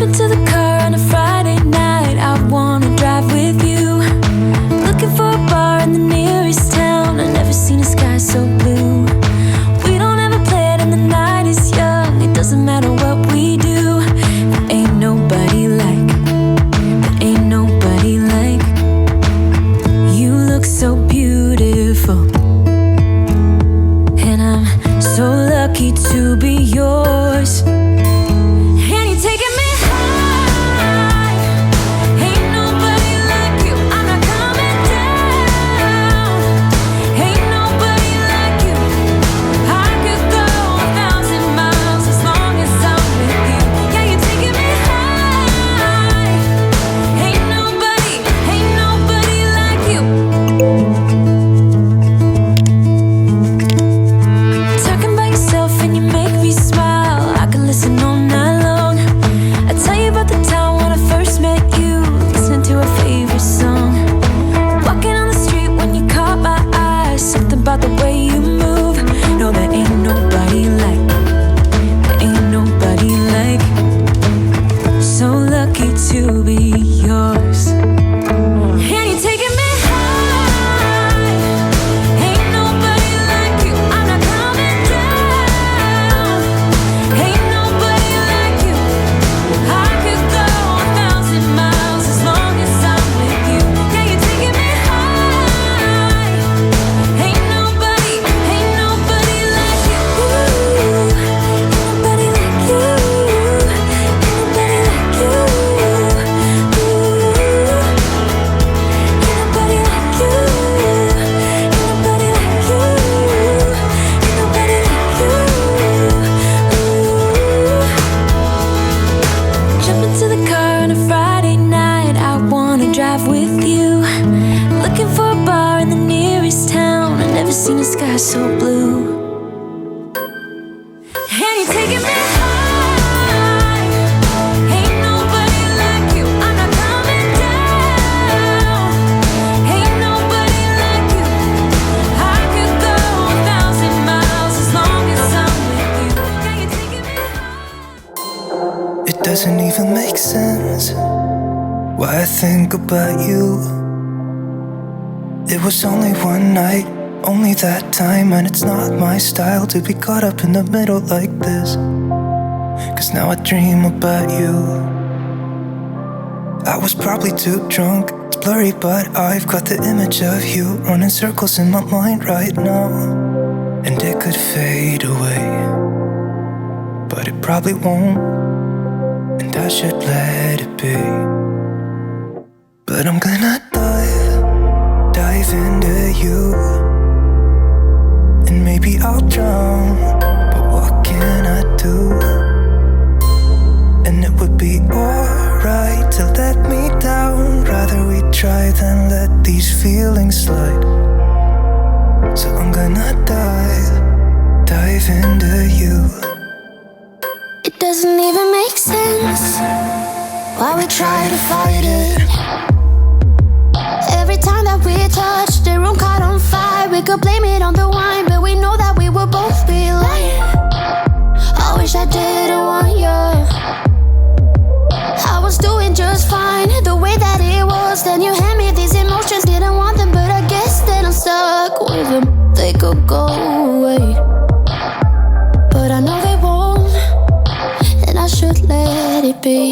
into the car on a Friday night. I wanna drive with you. Looking for a bar in the nearest town. I've never seen a sky so blue. We don't ever play it and the night is young. It doesn't matter what we do. There ain't nobody like, there ain't nobody like. You look so beautiful, and I'm so lucky to be yours. And you're taking me high. Ain't nobody like you. I'm not coming down. Ain't nobody like you. I could go 1,000 miles as long as I'm with you. Yeah, you're taking me high. Ain't nobody like you. Talking about yourself and you make me smile. I can listen all night long. I tell you about the time when I first met you, listening to a favorite song. Walking on the street when you caught my eye. Something about the way you move. No, there ain't nobody like, there ain't nobody like. So lucky to be yours. And you're taking me high. Ain't nobody like you. I'm not coming down. Ain't nobody like you. I could go 1,000 miles as long as I'm with you. Yeah, you're taking me high. Ain't nobody like you. Ain't nobody like you. Ain't nobody like you. Ain't nobody like you. Ain't nobody like you. Ain't nobody like you. Jump into the car on a Friday night. I wanna drive with you. Looking for a bar in the nearest town. I've never seen a sky so blue. And you're taking me high. Ain't nobody like you. I'm not coming down. Ain't nobody like you. I could go 1,000 miles as long as I'm with you. Yeah, you're taking me high. It doesn't even make sense why I think about you. It was only one night, only that time, and it's not my style to be caught up in the middle like this. 'Cause now I dream about you. I was probably too drunk, it's blurry, but I've got the image of you running circles in my mind right now. And it could fade away, but it probably won't, and I should let it be. But I'm gonna dive into you, and maybe I'll drown, but what can I do? And it would be alright to let me down. Rather we try than let these feelings slide. So I'm gonna dive into you. It doesn't even make sense why we try to fight it. Every time that we touch, the room caught on fire. We could blame it on the wine, but we know that we will both be lying. I wish I didn't want you. I was doing just fine, the way that it was. Then you hand me these emotions, didn't want them, but I guess that I'm stuck with them. They could go away, but I know they won't, and I should let it be.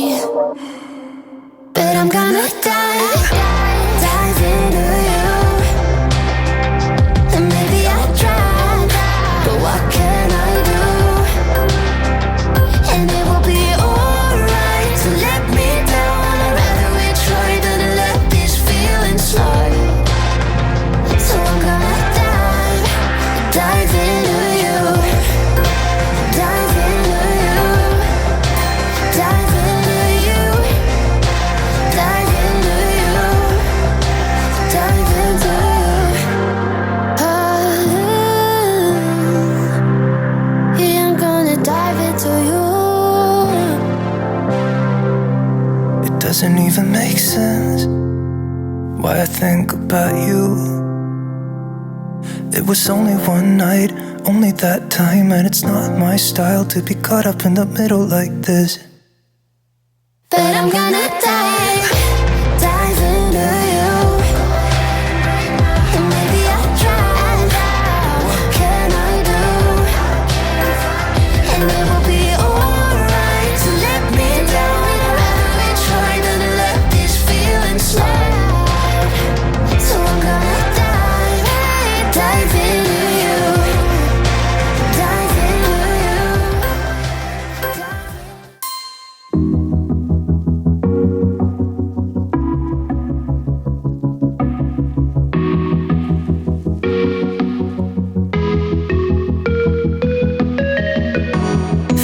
But I'm gonna dive into you, and maybe I'll try, but what can I do? And it will be alright to let me down. I'd rather we try than let these feelings slide. So I'm gonna dive into you, dive into you, dive into you, dive into you, dive into you. Yeah, I'm gonna dive into you. It doesn't even make sense why I think about you. It was only one night, only that time, and it's not my style to be caught up in the middle like this. I'm gonna dive, dive into you. And maybe I tried, what can I do? And it will be alright to let me down. I've been trying to let these feelings slide. So I'm gonna dive, dive into you. Dive into you.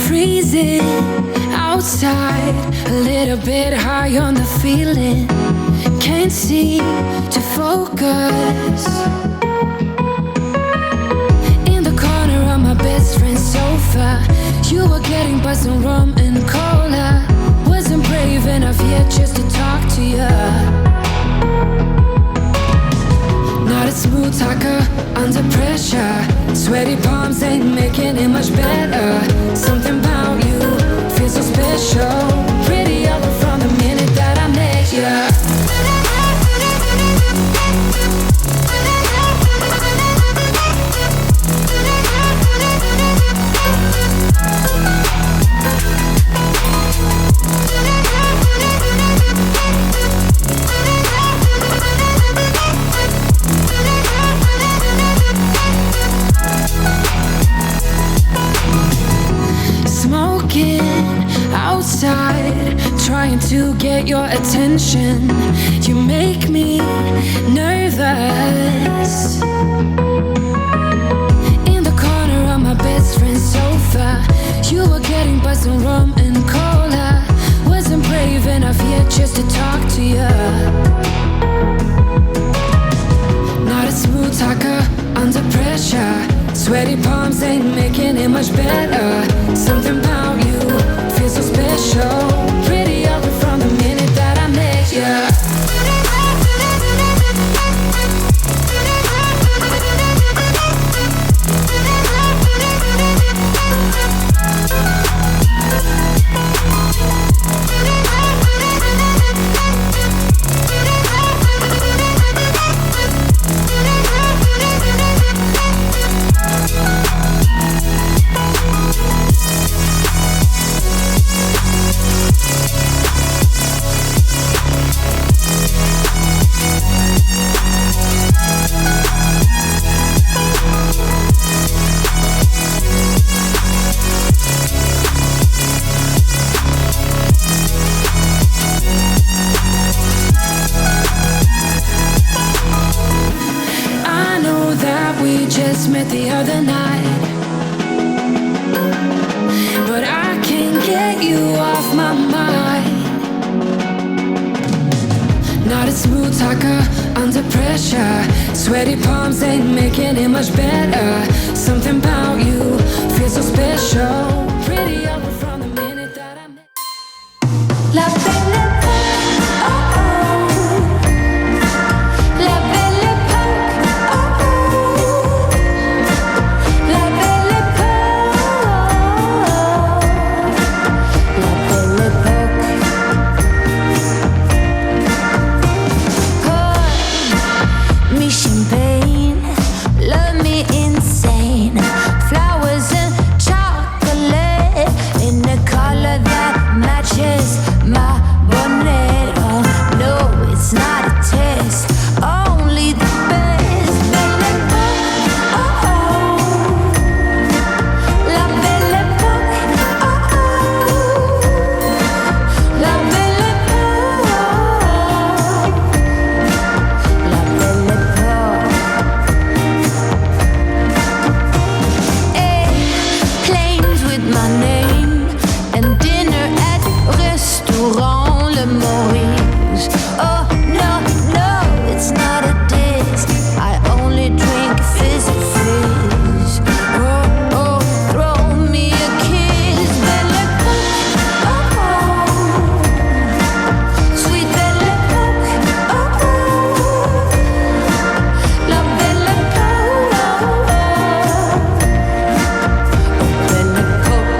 Freezing outside, a little bit high on the feeling. Can't seem to focus. In the corner of my best friend's sofa, you were getting by some rum and cola. Wasn't brave enough yet just to talk to you. Not a smooth talker under pressure. Sweaty palms ain't making it much better. Something about you feels so special. Pretty up from the minute that I met you. Smoking outside, trying to get your attention. You make me nervous. In the corner of my best friend's sofa, you were getting by some rum and cola. Wasn't brave enough yet just to talk to you. Not a smooth talker under pressure. Sweaty palms ain't making it much better. Something about you feels so special. Pretty up from the minute that I met you. Just met the other night, but I can't get you off my mind. Not a smooth talker under pressure. Sweaty palms ain't making it much better. Something about you feels so special. Pretty up from the minute that I met. La belle époque, oh oh. La belle époque, oh oh. La belle époque, la belle époque. Pour me champagne, love me insane. Flowers and chocolate in a color that matches my bonnet. Oh no, it's not a test, only the best. Belle époque, oh oh. La belle époque, oh oh. La belle époque, la belle époque. Planes with my name and dinner at restaurant Le Maurice. Oh no, no, it's not a diss. I only drink fizz. Oh, oh, throw me a kiss. Belle époque, oh oh. Sweet belle époque, oh oh. La belle époque, oh oh. Belle époque.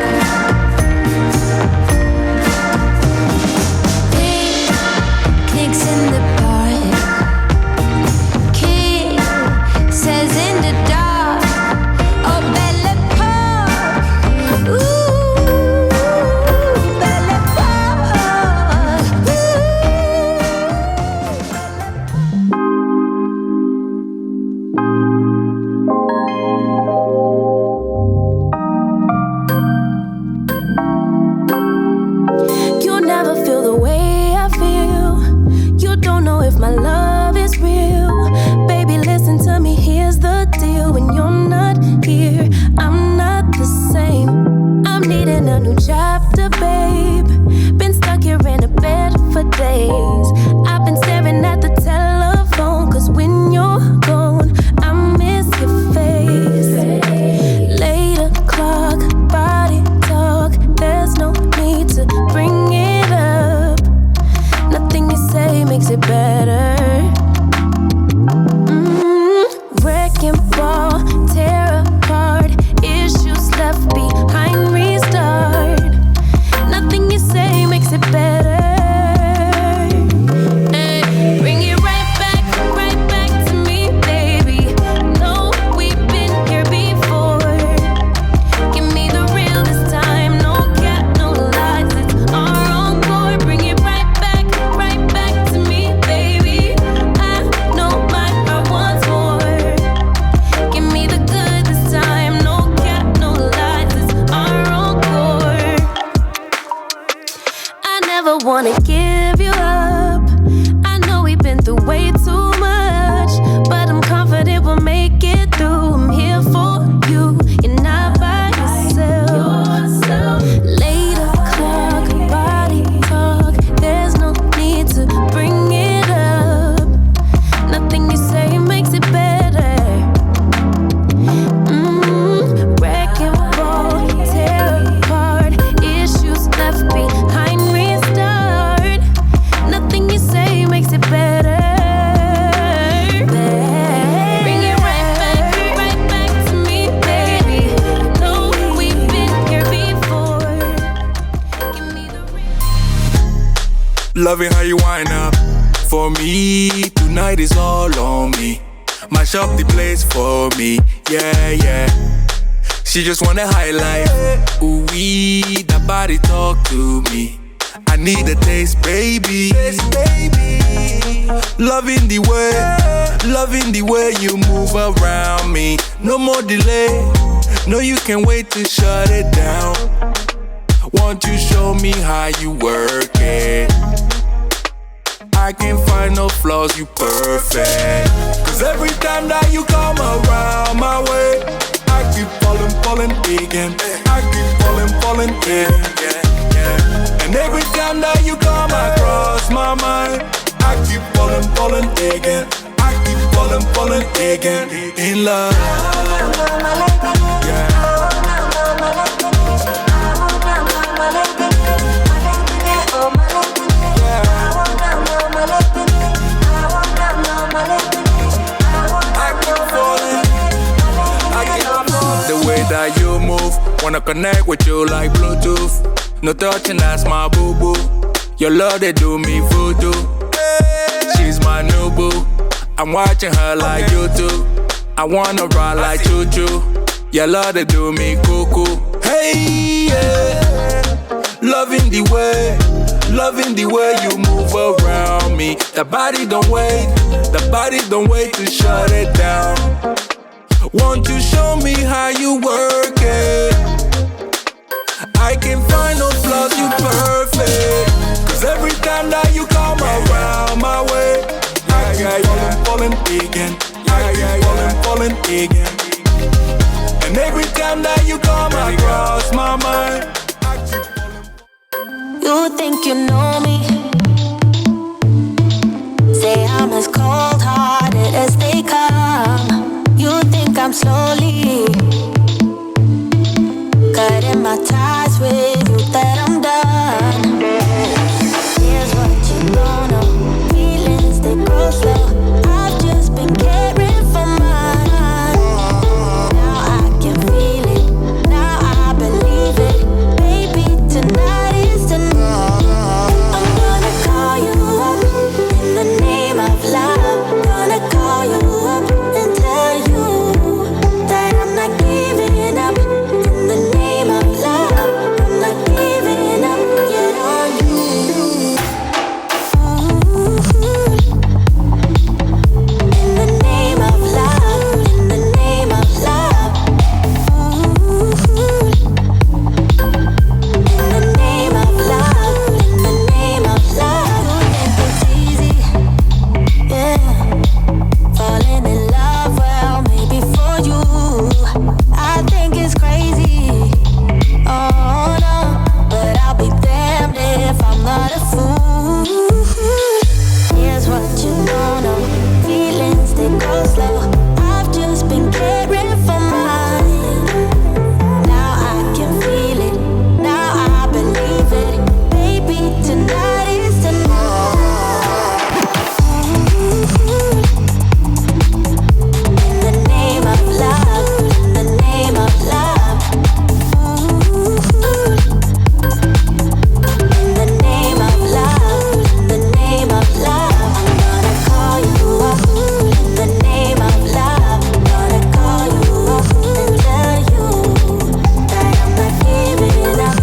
never wanna give you up. I know we've been through way too much, but I'm confident we'll make it through. I'm here for you, you're not by yourself. Later clock, body talk, there's no need to bring it up. Nothing you say makes it better. Wrecking ball, tear apart, issues left behind, restart. Nothing you say makes it better. Bring it right back to me, baby. Know we've been here before. Give me the ring. Loving how you wind up for me. Tonight is all on me. Mash up the place for me. Yeah, yeah. She just wanna highlight. Ooh, that body talk to me. I need a taste, baby. Loving the way you move around me. No more delay. No, you can't wait to shut it down. Won't you show me how you work it? I can't find no flaws, you perfect. Cause every time that you come around my way, I keep falling again. I keep falling again. And every time that you come across my mind, I keep falling again. I keep falling again. In love. Yeah. The way that you move, wanna connect with you like Bluetooth. No touching, that's my boo-boo. Your love, they do me voodoo. She's my new boo. I'm watching her like YouTube. I wanna ride like choo-choo. Your love, they do me cuckoo. Hey, yeah. Loving the way you move around me. The body don't wait to shut it down. Won't you show me how you work it? I can't find no flaws, you perfect. Cause every time that you come around my way, I keep falling again. I keep falling again. And every time that you come across my mind, I keep falling. You think you know me? Say I'm as cold-hearted as they come. You think I'm slowly cutting my ties with you, that I'm done. Here's what you don't know. Feelings, they grow slow. I've just been caring for mine. Now I can feel it. Now I believe it. Baby, tonight is the night. I'm gonna call you up in the name of love. Gonna call you up and tell you that I'm not giving up. In the name of love, I'm not giving up yet on you. In the name of love, in the name of love. In the name of love, in the name of love. You think it's easy, yeah. Falling in love, well, maybe for you. I think it's crazy, oh no. But I'll be damned if I'm not a fool. Here's what you don't know. Feelings, they go slow. I've just been caring for mine. Now I can feel it. Now I believe it. Baby, tonight is the night. In the name of love, in the name of love. In the name of love, in the name of love. I'm gonna call you up in the name of love. Gonna call you up and tell you that I'm not giving up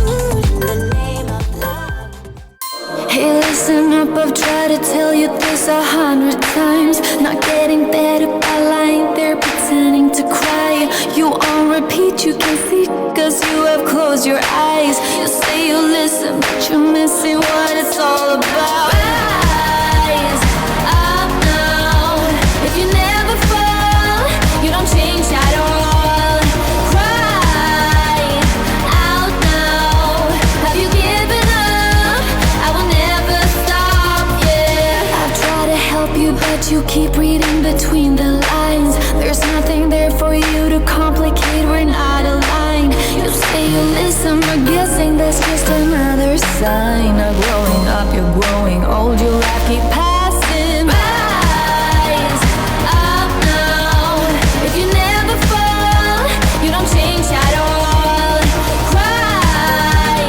in the name of love. Hey, listen up, I've tried to tell you this 100 times. Not getting better by lying there pretending to cry. You on repeat, you can see, cause you have closed your eyes. You say you listen, but you're missing what it's sign of growing up. You're growing old, your life keep passing by. Rise up now. If you never fall, you don't change at all. Cry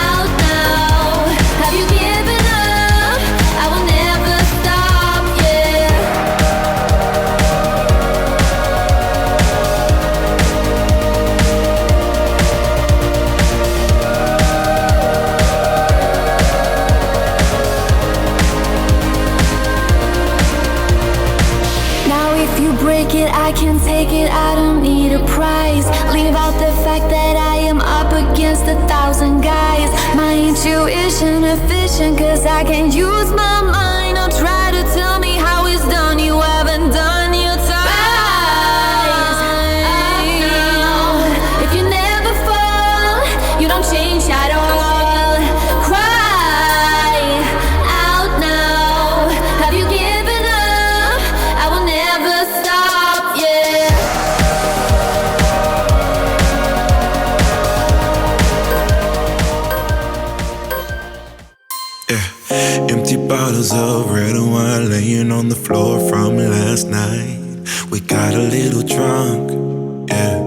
out now. Have you given up? I will never stop, yeah. Now if you break it, I can take it, I don't need a prize. Leave out the fact that I am up against 1,000 guys. My intuition efficient, cause I can't use my mind. Don't try to tell me how it's done, you haven't done your time. Rise up now. If you never fall, you don't change at all. Cry out now. Have you given up? I will never stop, yeah. Empty bottles of red wine laying on the floor from last night. We got a little drunk, yeah.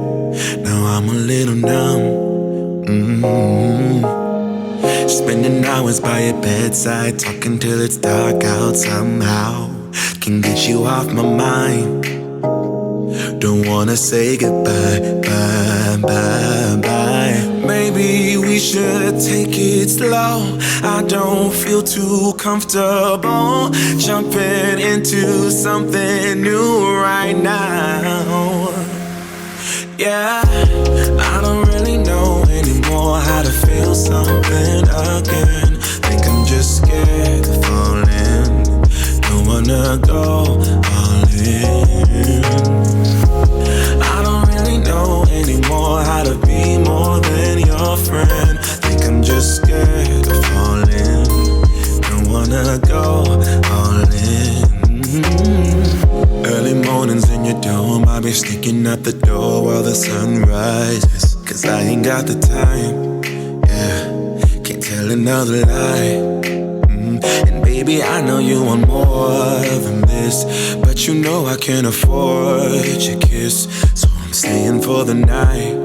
Now I'm a little numb. Spending hours by your bedside, talking till it's dark out somehow. Can get you off my mind. Don't wanna say goodbye, bye, bye, bye. Maybe we should take it slow. I don't feel too comfortable jumping into something new right now. Yeah, I don't really know anymore how to feel something again. Think I'm just scared of falling. Don't wanna go all in. I don't really know anymore how to be more than your friend. Think I'm just scared of falling. Don't wanna go all in. Early mornings in your dome, I'll be sneaking out the door while the sun rises. Cause I ain't got the time, yeah, can't tell another lie. And baby, I know you want more than this, but you know I can't afford your kiss. So I'm staying for the night,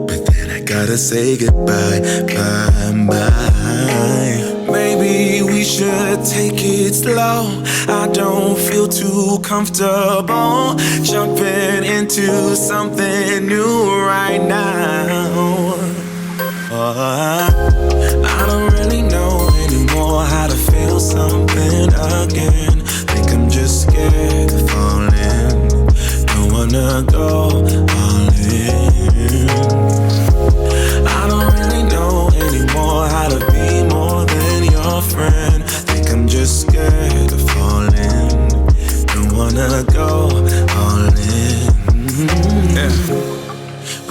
but then I gotta say goodbye, bye, bye. Maybe we should take it slow. I don't feel too comfortable jumping into something new right now. I don't really know anymore how to feel something again. Think I'm just scared of falling. Don't wanna go all in. I don't really know anymore how to be more than your friend. Think I'm just scared of falling. Don't wanna go all in.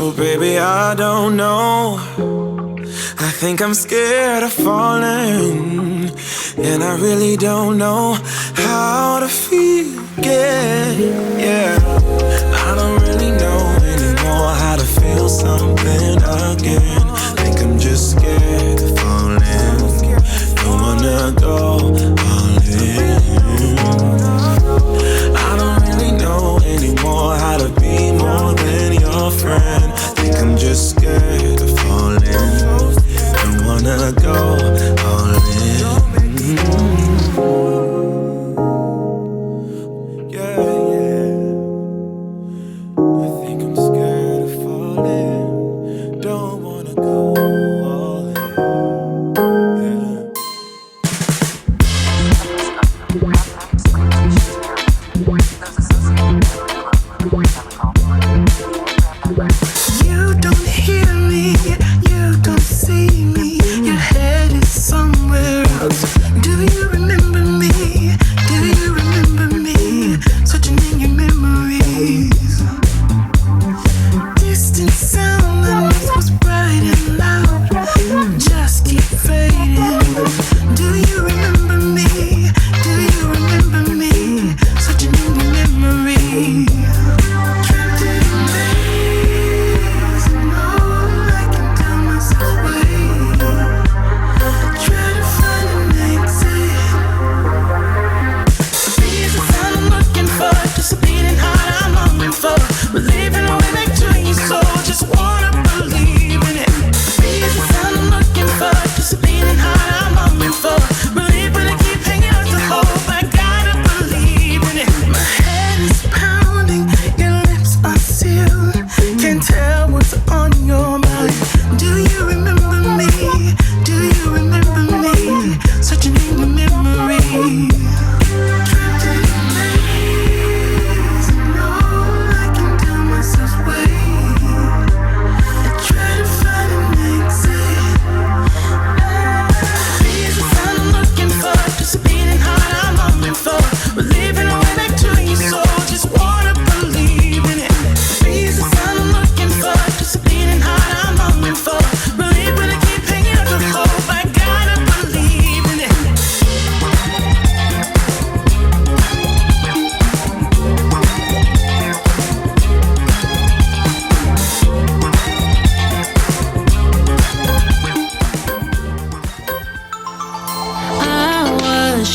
Oh baby, I don't know. I think I'm scared of falling, and I really don't know how to feel again, yeah. I don't really know anymore how to feel something again. Think I'm just scared of falling. Don't wanna go all in. I don't really know anymore how to be more than your friend. Think I'm just scared of falling. Don't wanna go all in. Yeah, yeah. I think I'm scared of falling. Don't wanna go all in. Yeah. You don't hear me, you don't see me. Your head is somewhere else. Do you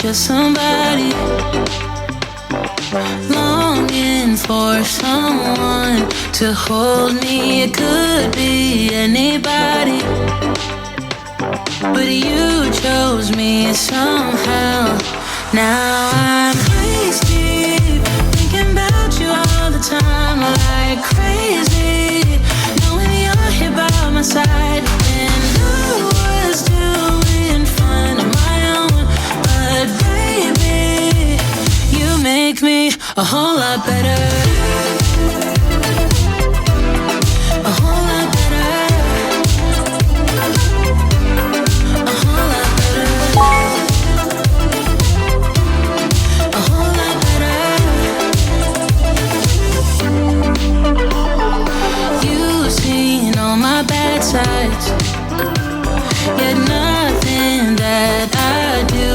just somebody. Longing for someone to hold me. It could be anybody, but you chose me somehow. Now I'm crazy, thinking about you all the time, like crazy, knowing you're here by my side. And I was doing fine on my own, but baby, you make me a whole lot better. A whole lot better. A whole lot better. A whole lot better. You've seen all my bad sides, yet nothing that I do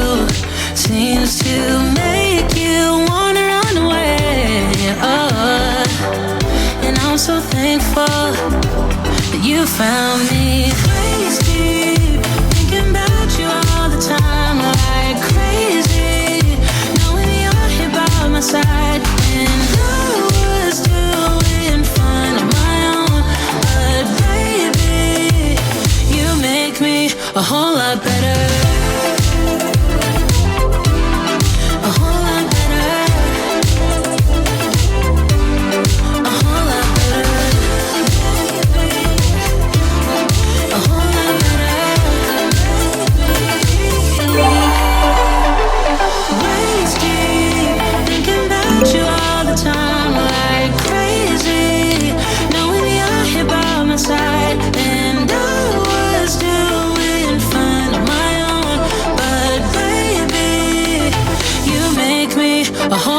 seems to make you wanna run away. Oh, and I'm so thankful that you found me. Crazy, thinking about you all the time, like crazy, knowing you're here by my side. And I was doing fine on my own, but baby, you make me a whole lot better. A whole lot better. A whole lot better. A whole lot better. Wasted, thinking about you all the time, like crazy, knowing you're here by my side. And I was doing fine on my own, but baby, you make me a whole